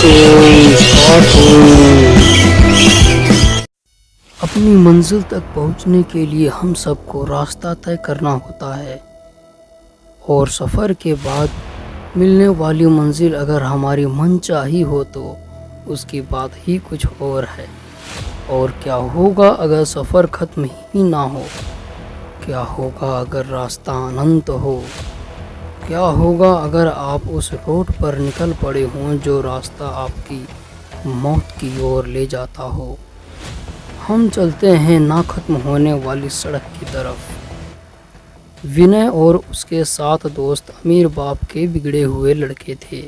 Start हो। अपनी मंजिल तक पहुंचने के लिए हम सबको रास्ता तय करना होता है और सफ़र के बाद मिलने वाली मंजिल अगर हमारी मनचाही हो तो उसकी बात ही कुछ और है। और क्या होगा अगर सफ़र ख़त्म ही ना हो? क्या होगा अगर रास्ता अनंत हो? क्या होगा अगर आप उस रोड पर निकल पड़े हों जो रास्ता आपकी मौत की ओर ले जाता हो? हम चलते हैं ना ख़त्म होने वाली सड़क की तरफ। विनय और उसके सात दोस्त अमीर बाप के बिगड़े हुए लड़के थे।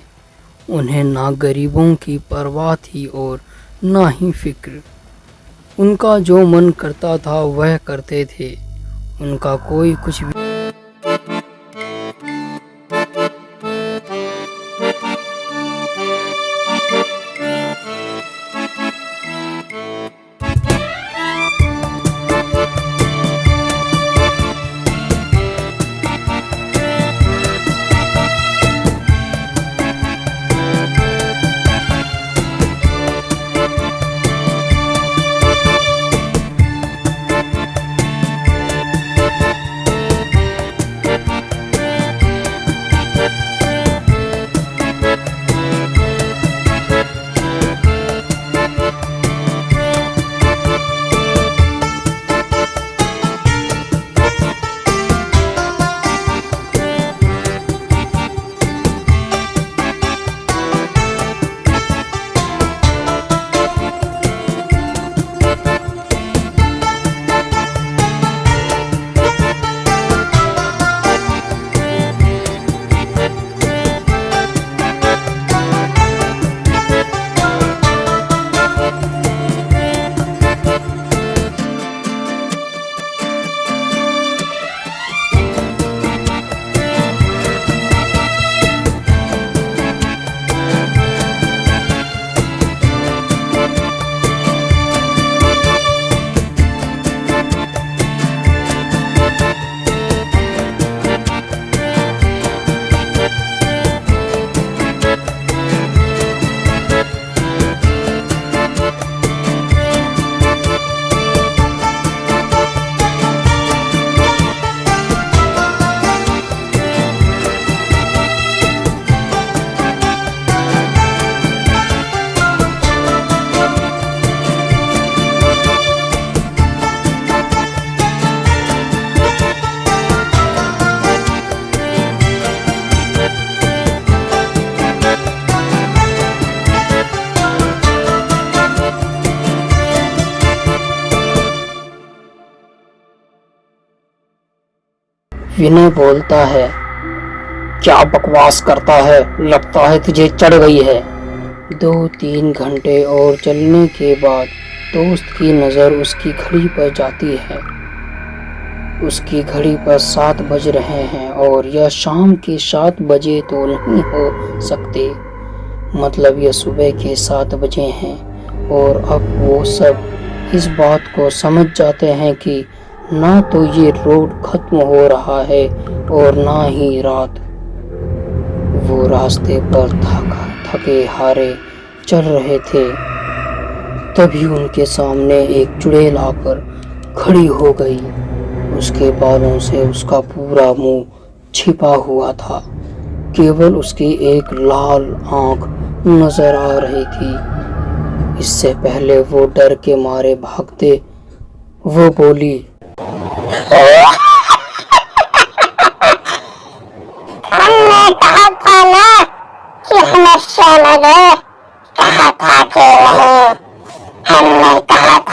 उन्हें ना गरीबों की परवाह थी और ना ही फिक्र। उनका जो मन करता था वह करते थे। उनका कोई कुछ भी विनय बोलता है, क्या बकवास करता है, लगता है तुझे चढ़ गई है। 2-3 घंटे और चलने के बाद दोस्त की नज़र उसकी घड़ी पर जाती है। उसकी घड़ी पर 7 बज रहे हैं और यह शाम के 7 बजे तो नहीं हो सकते, मतलब यह सुबह के 7 बजे हैं। और अब वो सब इस बात को समझ जाते हैं कि ना तो ये रोड खत्म हो रहा है और ना ही रात। वो रास्ते पर थके हारे चल रहे थे, तभी उनके सामने एक चुड़ैल आकर खड़ी हो गई। उसके बालों से उसका पूरा मुंह छिपा हुआ था, केवल उसकी एक लाल आंख नजर आ रही थी। इससे पहले वो डर के मारे भागते, वो बोली, हमने कहा था ना कि हमेशा लगे, कहा था कि नहीं, हमने कहा था।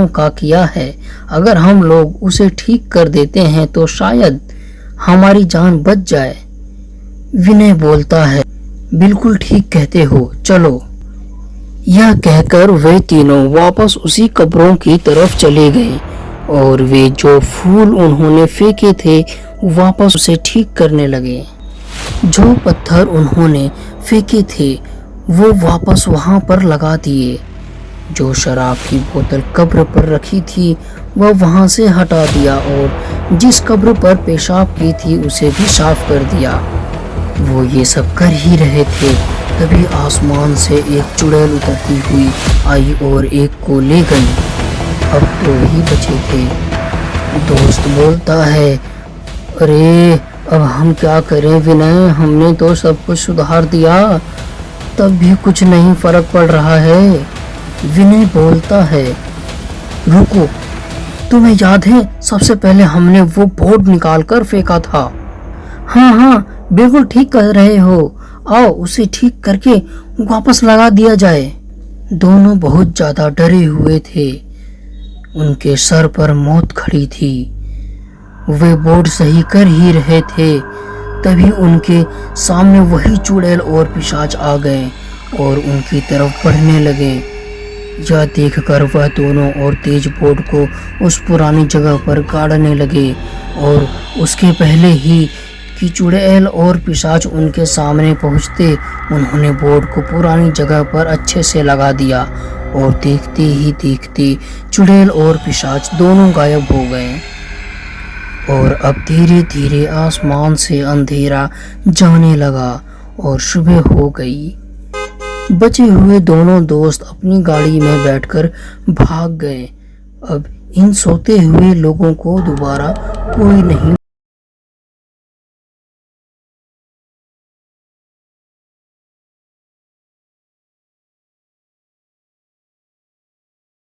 का किया है। अगर हम लोग उसे ठीक कर देते हैं तो शायद हमारी जान बच जाए। विनय बोलता है, बिल्कुल ठीक कहते हो, चलो। यह कहकर वे तीनों वापस उसी कब्रों की तरफ चले गए और वे जो फूल उन्होंने फेंके थे वापस उसे ठीक करने लगे। जो पत्थर उन्होंने फेंके थे वो वापस वहां पर लगा दिए। जो शराब की बोतल कब्र पर रखी थी वह वहां से हटा दिया और जिस कब्र पर पेशाब की थी उसे भी साफ कर दिया। वो ये सब कर ही रहे थे, तभी आसमान से एक चुड़ैल उतरती हुई आई और एक को ले गई। अब दो ही बचे थे। दोस्त बोलता है, अरे अब हम क्या करें विनय, हमने तो सब कुछ सुधार दिया, तब भी कुछ नहीं फर्क पड़ रहा है। विनय बोलता है, रुको, तुम्हें याद है सबसे पहले हमने वो बोर्ड निकाल कर फेंका था। हाँ, बिल्कुल ठीक कह रहे हो, आओ उसे ठीक करके वापस लगा दिया जाए। दोनों बहुत ज्यादा डरे हुए थे, उनके सर पर मौत खड़ी थी। वे बोर्ड सही कर ही रहे थे, तभी उनके सामने वही चुड़ैल और पिशाच आ गए और उनकी तरफ बढ़ने लगे। यह देखकर वह दोनों और तेज बोर्ड को उस पुरानी जगह पर गाड़ने लगे और उसके पहले ही कि चुड़ैल और पिशाच उनके सामने पहुंचते उन्होंने बोर्ड को पुरानी जगह पर अच्छे से लगा दिया और देखते ही देखते चुड़ैल और पिशाच दोनों गायब हो गए और अब धीरे धीरे आसमान से अंधेरा जाने लगा और सुबह हो गई। बचे हुए दोनों दोस्त अपनी गाड़ी में बैठकर भाग गए। अब इन सोते हुए लोगों को दोबारा कोई नहीं